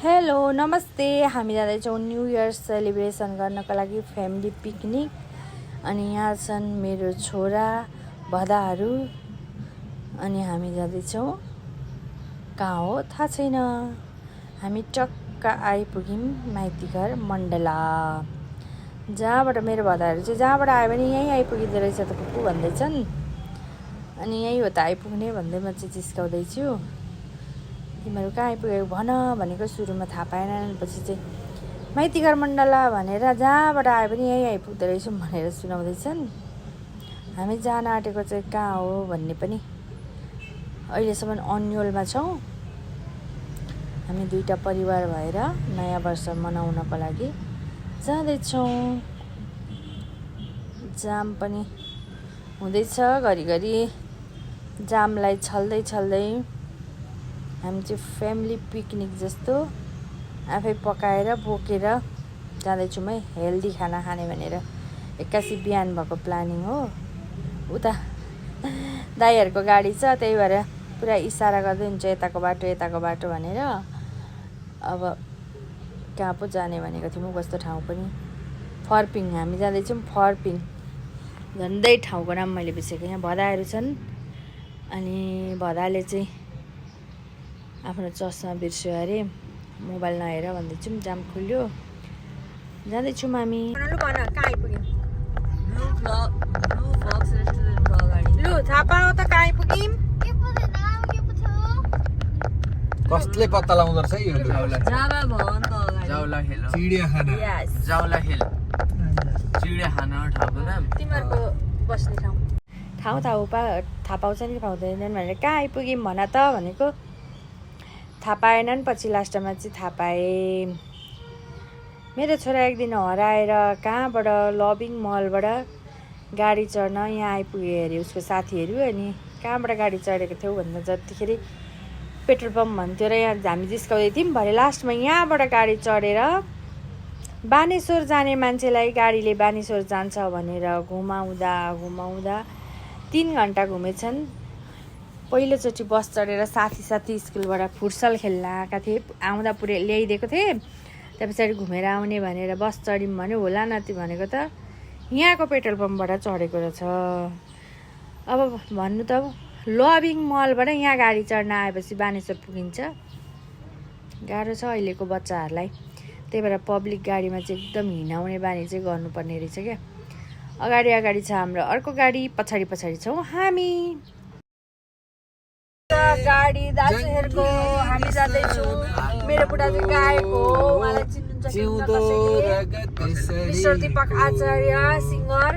Hello नमस्ते। हामी जाँदैछौँ न्यू इयर सेलिब्रेसन गर्नको लागि फ्यामिली पिकनिक। अनि यहाँ छन् मेरो छोरा भदाहरू। अनि हामी जाँदैछौँ कहाँ हो थाहा छैन। हामी टक्क आइपुग्यौँ माइतीघर मण्डला, जहाँबाट मेरो भदाहरू चाहिँ जहाँबाट आयो भने यहीँ आइपुगिँदो रहेछ त कुकु भन्दैछन्। अनि यहीँ हो त आइपुग्ने भन्दै म चाहिँ जिस्काउँदैछु। तिमीहरू कहाँ आइपुगेको भन भनेको सुरुमा थाहा पाएन, पछि चाहिँ माइतीघर मण्डला भनेर जहाँबाट आयो पनि यहीँ आइपुग्दो रहेछौँ भनेर सुनाउँदैछन्। हामी जान आँटेको चाहिँ कहाँ हो भन्ने पनि अहिलेसम्म अन्यलमा छौँ। हामी दुईवटा परिवार भएर नयाँ वर्ष मनाउनको लागि जाँदैछौँ। जाम पनि हुँदैछ घरिघरि, जामलाई छल्दै हामी चाहिँ फ्यामिली पिकनिक जस्तो आफै पकाएर बोकेर जाँदैछौँ है, हेल्दी खाना खाने भनेर। 81 बिहान भएको प्लानिङ हो। उता दाइहरूको गाडी छ, त्यही भएर पुरा इसारा गर्दै हुन्छ यताको बाटो भनेर। अब कहाँ पो जाने भनेको थियौँ, कस्तो ठाउँ पनि, फर्पिङ। हामी जाँदैछौँ फर्पिङ। झन्डै ठाउँको नाम मैले बिर्सेको। यहाँ भदाहरू छन्। अनि भदाले चाहिँ आफ्नो चस्मा बिर्स्यो अरे, मोबाइल नहेर भन्दैछौँ। जाम खुल्यो, जाँदैछौँ हामी। कहाँ आइपुग्यौँ? लु थाहा पाऊ त कहाँ आइपुग्यौँ? कसले पत्ता लाउँदो रहेछ यो चिडियाखाना ठाउँको नाम? तिमीहरूको बस्ने ठाउँ थाहा पाउँछ नि पाउँदैनन् भनेर कहाँ आइपुग्यौँ भन त भनेको। थाहा पाएनन्, पछि लास्टमा चाहिँ थाहा पाएँ। मेरो छोरा एक दिन हराएर कहाँबाट लभिङ मलबाट गाडी चढ्न यहाँ आइपुग्यो अरे उसको साथीहरू। अनि कहाँबाट गाडी चढेको थियौ भन्दा जतिखेरि पेट्रोल पम्प भन्थ्यो र यहाँ हामी जिस्काउँदै थियौँ। भरे लास्टमा यहाँबाट गाडी चढेर बानेश्वर जाने मान्छेलाई गाडीले बानेश्वर जान्छ भनेर घुमाउँदा 3 घन्टा घुमेछन्। पहिलोचोटि बस चढेर साथी स्कुलबाट फुटसल खेल्न आएका थिए, आउँदा ल्याइदिएको थिएँ। त्यहाँ पछाडि घुमेर आउने भनेर बस चढ्यौँ भने होला नाति भनेको त यहाँको पेट्रोल पम्पबाट चढेको रहेछ। अब भन्नु त लभिङ मलबाट यहाँ गाडी चढ्न आएपछि बानेश्वर पुगिन्छ, गाह्रो छ अहिलेको बच्चाहरूलाई। त्यही भएर पब्लिक गाडीमा चाहिँ एकदम हिँडाउने बानी चाहिँ गर्नुपर्ने रहेछ क्या। अगाडि छ हाम्रो अर्को गाडी, पछाडि छौँ हामी। गाडी दाजुहरूको हामी जाँदैछौँ। मेरो बुढा चाहिँ गाएको हो, उहाँलाई चिन्नुहुन्छ मिस्टर दीपक आचार्य सिङ्गर।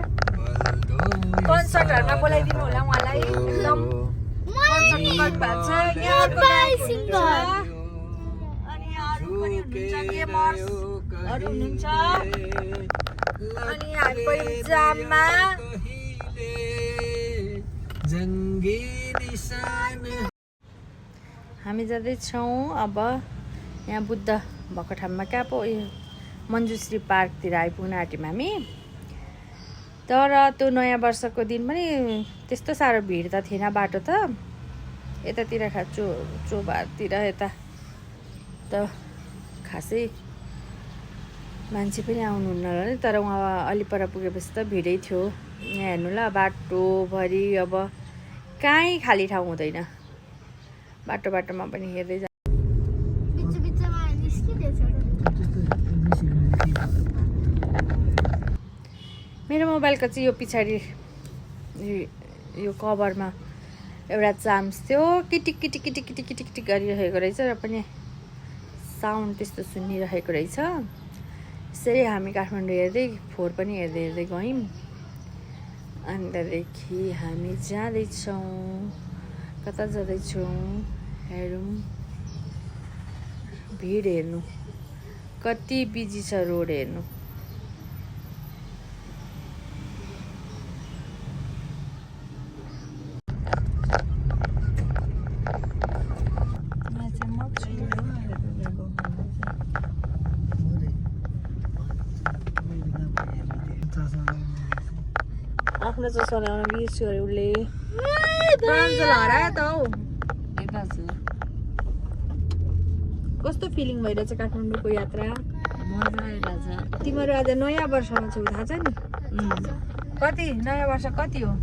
कन्सर्टहरूमा बोलाइदिनु होला उहाँलाई। एकदम कन्सर्ट गर्नु भएको छ। यहाँ अर्को अनि अरू पनि हुनुहुन्छ, गेमर्सहरू हुनुहुन्छ। अनि हामी पनि जाममा हामी जाँदैछौँ। अब यहाँ बुद्ध भएको ठाउँमा कहाँ पो मञ्जुश्री पार्कतिर आइपुग्न आँट्यौँ हामी। तर त्यो नयाँ वर्षको दिन पनि त्यस्तो साह्रो भिड त थिएन। बाटो त यतातिर चोबारतिर यता त खासै मान्छे पनि आउनुहुन्न होला नि। तर उहाँ अलि पर पुगेपछि त भिडै थियो। यहाँ हेर्नु ल, बाटोभरि अब कहीँ खाली ठाउँ हुँदैन। बाटोमा पनि हेर्दै जा। मेरो मोबाइलको चाहिँ यो पछाडि यो कभरमा एउटा चाम्स थियो, किटिक गरिरहेको रहेछ र पनि साउन्ड त्यस्तो सुनिरहेको रहेछ। यसरी हामी काठमाडौँ हेर्दै फोहोर पनि हेर्दै गयौँ। अन्तदेखि हामी जाँदैछौँ। कता जाँदैछौँ हेरौँ। भिड हेर्नु, कति बिजी छ रोड हेर्नु। आफ्नो चस्मा ल्याउन बिर्स्यो अरे उसले। प्राञ्जल हरायो त हौ। कस्तो कस्तो फिलिङ भइरहेछ काठमाडौँको यात्रा? मजा आइरहेछ। तिमीहरू आज नयाँ वर्षमा छौ थाहा छ नि? कति नयाँ वर्ष कति हो?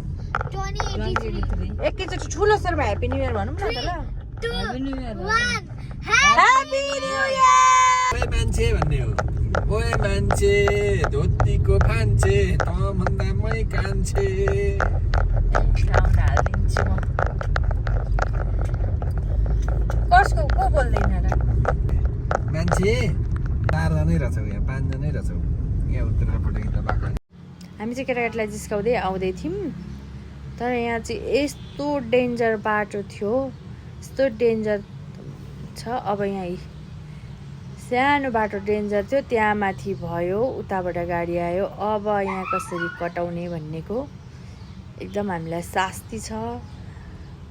23 एकैचोटि ठुलो स्वरमा ह्याप्पी न्यू इयर भनौँ न त ल। Happy New Year. Happy new year. ओए मान्छे भन्ने हो। ओए मान्छे धोतीको फान्छे त भन्दा मै कान्छे। साउन्ड हालिदिन्छु म। कसको को बोल्दैन र? मान्छे 4 जनै रहेछौ यहाँ 5 जनै रहेछौ यहाँ उत्तरपट्टि त बाका। हामी चाहिँ केटाकेटीलाई जिस्काउँदै आउँदै थियौँ तर यहाँ चाहिँ यस्तो डेन्जर बाटो थियो, यस्तो डेन्जर छ। अब यहाँ सानो बाटो डेन्जर थियो, त्यहाँ माथि भयो, उताबाट गाडी आयो। अब यहाँ कसरी कटाउने भन्नेको एकदम हामीलाई शास्ति छ।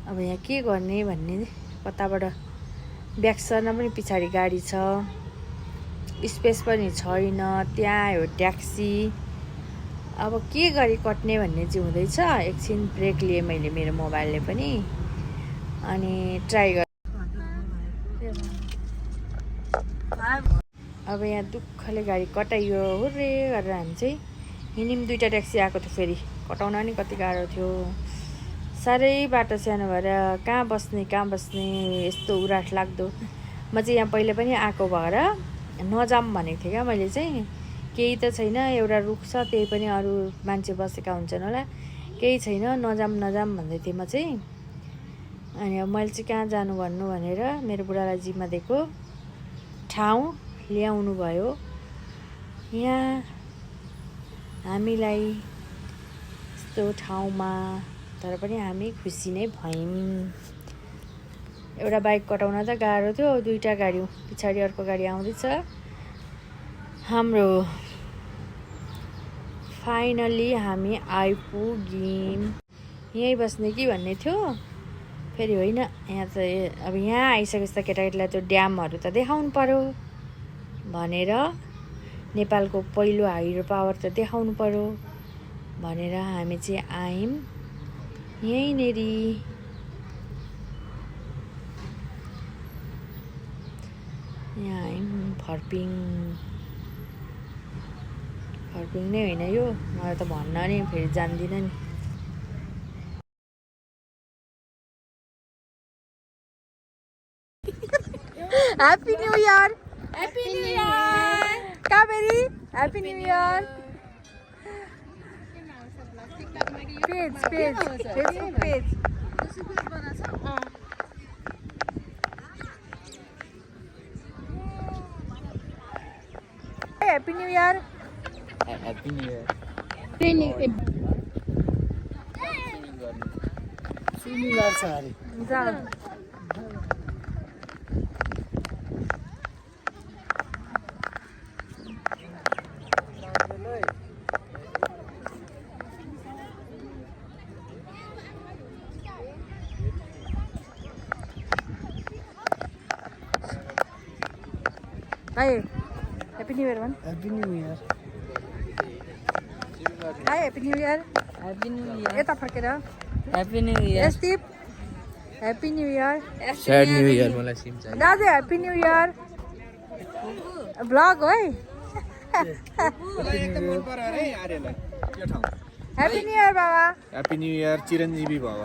अब यहाँ के गर्ने भन्ने, कताबाट ब्याक सर्न पनि पछाडि गाडी छ, स्पेस पनि छैन, त्यहाँ हो ट्याक्सी। अब के गरी कट्ने भन्ने चाहिँ हुँदैछ। एकछिन ब्रेक लिएँ मैले मेरो मोबाइलले पनि, अनि ट्राई गरेँ। अब यहाँ दुःखले गाडी कटाइयो हुर्रे गरेर हामी चाहिँ हिँड्यौँ। 2टा ट्याक्सी आएको थियो, फेरि कटाउन नि कति गाह्रो थियो। साह्रै बाटो सानो भएर कहाँ बस्ने यस्तो उराठ लाग्दो। म चाहिँ यहाँ पहिले पनि आएको भएर नजाम भनेको थिएँ क्या मैले चाहिँ। केही त छैन, एउटा रुख छ, त्यही पनि अरू मान्छे बसेका हुन्छन् होला, केही छैन, नजाम भन्दै थिएँ म चाहिँ। अनि अब मैले चाहिँ कहाँ जानु भन्नु भनेर मेरो बुढालाई जिम्मा दिएको ठाउँ ल्याउनु भयो। यहाँ हामीलाई यस्तो ठाउँमा, तर पनि हामी खुसी नै भयौँ। एउटा बाइक कटाउन त गाह्रो थियो, 2टा गाडी पछाडि अर्को गाडी आउँदैछ। हाम्रो फाइनली हामी आइपुग्यौँ। यहीँ बस्ने कि भन्ने थियो, फेरि होइन, यहाँ त अब यहाँ आइसकेपछि त केटाकेटीलाई त्यो ड्यामहरू त देखाउनु पर्यो भनेर, नेपालको पहिलो हाइड्रो पावर त देखाउनु पर्यो भनेर हामी चाहिँ आयौँ यहीँनेरि। यहाँ आयौँ। फर्पिङ नै होइन यो, मलाई त भन्न नि फेरि जान्दिनँ नि। Happy new year. Happy new year Kaberi. Happy new year. Page Facebook page. Happy new year. Happy new year. शनिबार छ अरे। जा हाय ह्याप्पी न्यू इयर भन। Happy new year. Hi happy new year. Happy New Year. यता फर्केर Happy New Year. एस्टिप happy new year. Sad new year मलाई SIM चाहियो। दाजु ह्याप्पी न्यू इयर। ब्लग हो है। मलाई एकदम मन पर्यो अरे आर्यलाई यो ठाउँ। ह्याप्पी न्यू इयर बाबा। ह्याप्पी न्यू इयर चिरञ्जीवी भव।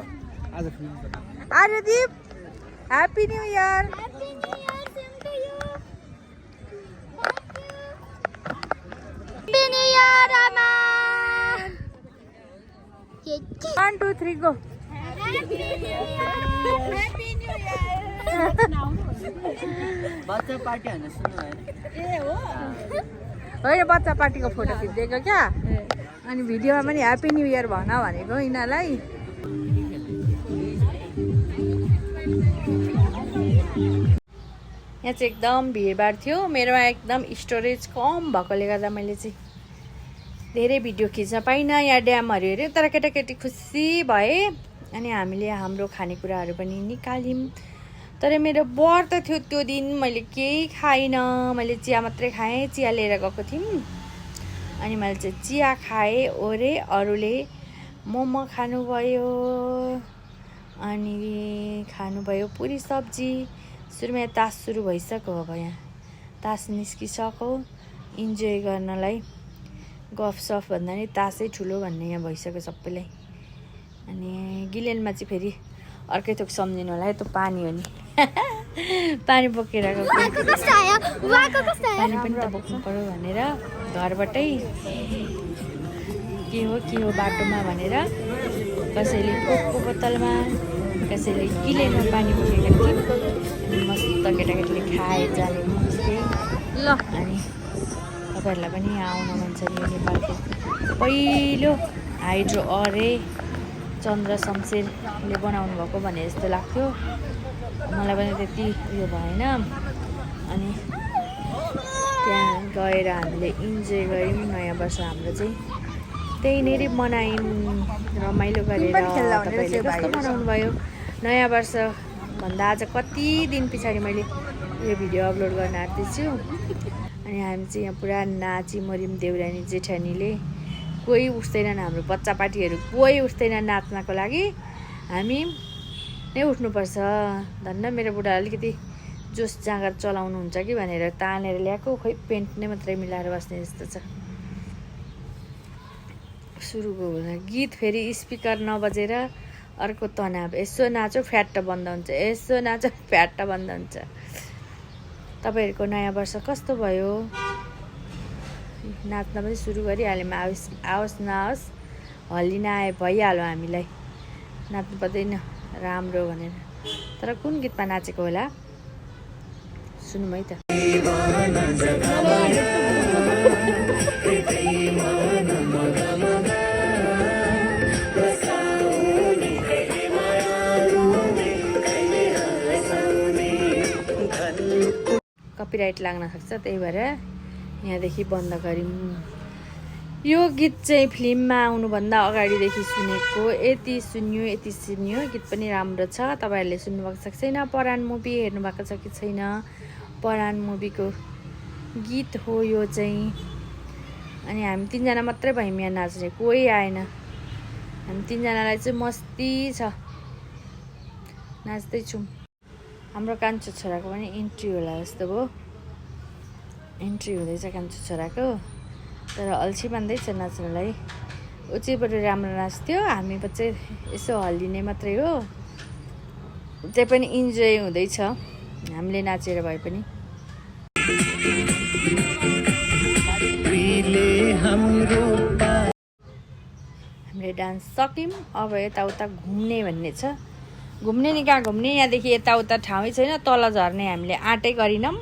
आज Aryadeep happy new year. Happy New Year, Rama! 1 2 3 go. Happy New Year! Happy New Year! बच्चा पार्टी हान्न सुन्नु भयो। होइन बच्चा पार्टीको फोटो खिचिदिएको क्या, अनि भिडियोमा पनि ह्याप्पी न्यू इयर भन भनेको यिनीहरूलाई। यहाँ चाहिँ एकदम भिडभाड थियो। मेरोमा एकदम स्टोरेज कम भएकोले गर्दा मैले चाहिँ धेरै भिडियो खिच्न पाइनँ। यहाँ ड्यामहरू हेऱ्यो तर केटाकेटी खुसी भए, अनि हामीले हाम्रो खानेकुराहरू पनि निकाल्यौँ। तर मेरो व्रत थियो त्यो दिन, मैले केही खाइनँ, मैले चिया मात्रै खाएँ। चिया लिएर गएको थियौँ, अनि मैले चाहिँ चिया खाएँ ओरे। अरूले मोमो खानुभयो, अनि खानुभयो पुरी सब्जी। सुरुमा यहाँ तास सुरु भइसक्यो अब यहाँ तास निस्किसक्यो इन्जोय गर्नलाई गफसफ भन्दा नि तासै ठुलो भन्ने यहाँ भइसक्यो सबैलाई अनि गिलेनमा चाहिँ फेरि अर्कै थोक सम्झिनु होला है त्यो पानी हो नि पानी बोकेर गएको पानी पनि त बोक्नु पऱ्यो भनेर घरबाटै के हो बाटोमा भनेर कसैले कोकको बोतलमा कसैले गिलेनमा पानी बोकेका थिए अनि मस्त केटाकेटीले खाए जाने ल अनि तपाईँहरूलाई पनि आउन मन छ यो नेपालको पहिलो हाइड्रो अरे चन्द्र शमशेरले बनाउनु भएको भने जस्तो लाग्थ्यो मलाई पनि त्यति उयो भएन अनि त्यहाँ गएर हामीले इन्जोय गऱ्यौँ नयाँ वर्ष हाम्रो चाहिँ त्यहीँनिर मनायौँ रमाइलो गरेर तपाईँले कस्तो मनाउनु भयो नयाँ वर्ष भन्दा आज कति दिन पछाडि मैले यो भिडियो अपलोड गर्न आँट्दैछु अनि हामी चाहिँ यहाँ पुरा नाची मर्यौँ देउरानी जेठानीले कोही उठ्दैनन् हाम्रो बच्चा पार्टीहरू कोही उठ्दैन नाच्नको लागि हामी नै उठ्नुपर्छ धन्न मेरो बुढा अलिकति जोस जाँगर चलाउनुहुन्छ कि भनेर तानेर ल्याएको खोइ पेन्ट नै मात्रै मिलाएर बस्ने जस्तो छ सुरुको हुँदा गीत फेरि स्पिकर नबजेर अर्को तनाव यसो नाचो फ्याट्ट बन्द हुन्छ यसो नाचो फ्याट्ट बन्द हुन्छ तपाईँहरूको नयाँ वर्ष कस्तो भयो नाच्न पनि सुरु गरिहाल्यौँ आओस् नआओस् हल्लिन आए भइहाल्यो हामीलाई नाच्नु पर्दैन राम्रो भनेर तर कुन गीतमा नाचेको होला सुनौँ है त कपिराइट लाग्न सक्छ त्यही भएर यहाँदेखि बन्द गऱ्यौँ यो गीत चाहिँ फिल्ममा आउनुभन्दा अगाडिदेखि सुनेको यति सुन्यो गीत पनि राम्रो छ तपाईँहरूले सुन्नुभएको छ कि छैन परान मुभी हेर्नुभएको छ कि छैन परान मुभीको गीत हो यो चाहिँ अनि हामी तिनजना मात्रै भयौँ यहाँ नाच्ने कोही आएन हामी तिनजनालाई चाहिँ मस्ती छ नाच्दैछौँ हाम्रो कान्छो छोराको पनि इन्ट्री होला जस्तो भयो इन्ट्री हुँदैछ कान्छो छोराको तर अल्छी मान्दैछ नाच्नलाई ऊ चाहिँ बरु राम्रो नाच्थ्यो हामी चाहिँ यसो हल्लिने मात्रै हो त्यही पनि इन्जोय हुँदैछ हामीले नाचेर भए पनि हामीले डान्स सक्यौँ अब यताउता घुम्ने भन्ने छ घुम्ने नि कहाँ घुम्ने यहाँदेखि यताउता ठाउँै छैन तल झर्ने हामीले आँटै गरिनौँ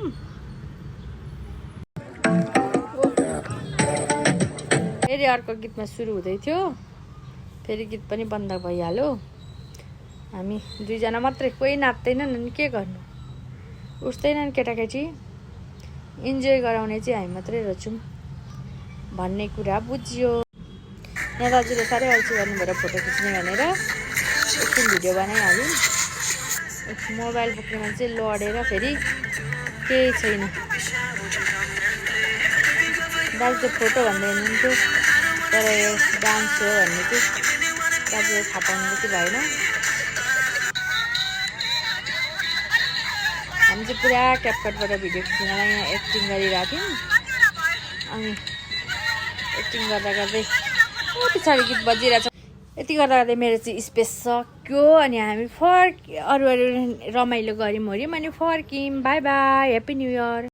फेरि अर्को गीतमा सुरु हुँदै थियो फेरि गीत पनि बन्द भइहाल्यो हामी दुईजना मात्रै कोही नाच्दैनन् अनि के गर्नु उठ्दैनन् केटाकेटी इन्जोय गराउने चाहिँ हामी मात्रै रहेछौँ भन्ने कुरा बुझ्यो यहाँ दाजुले साह्रै अल्छी गर्नुभएर फोटो खिच्ने भनेर एकछिन भिडियो बनाइहाल्यौँ मोबाइल बोक्ने मान्छे लडेर फेरि केही छैन दाजु चाहिँ फोटो भन्दै हुनुहुन्थ्यो तर यो डान्स हो भन्ने चाहिँ दाजुले थाहा पाउनु चाहिँ भएन हामी चाहिँ पुरा क्यापकटबाट भिडियो खिच्नलाई यहाँ एक्टिङ गरिरहेको थियौँ अनि एक्टिङ गर्दा गर्दै पछाडि गीत बजिरहेछ यति गर्दा गर्दै मेरो चाहिँ स्पेस सक्यो अनि हामी अरू रमाइलो गऱ्यौँ अनि फर्क्यौँ bye bye happy new year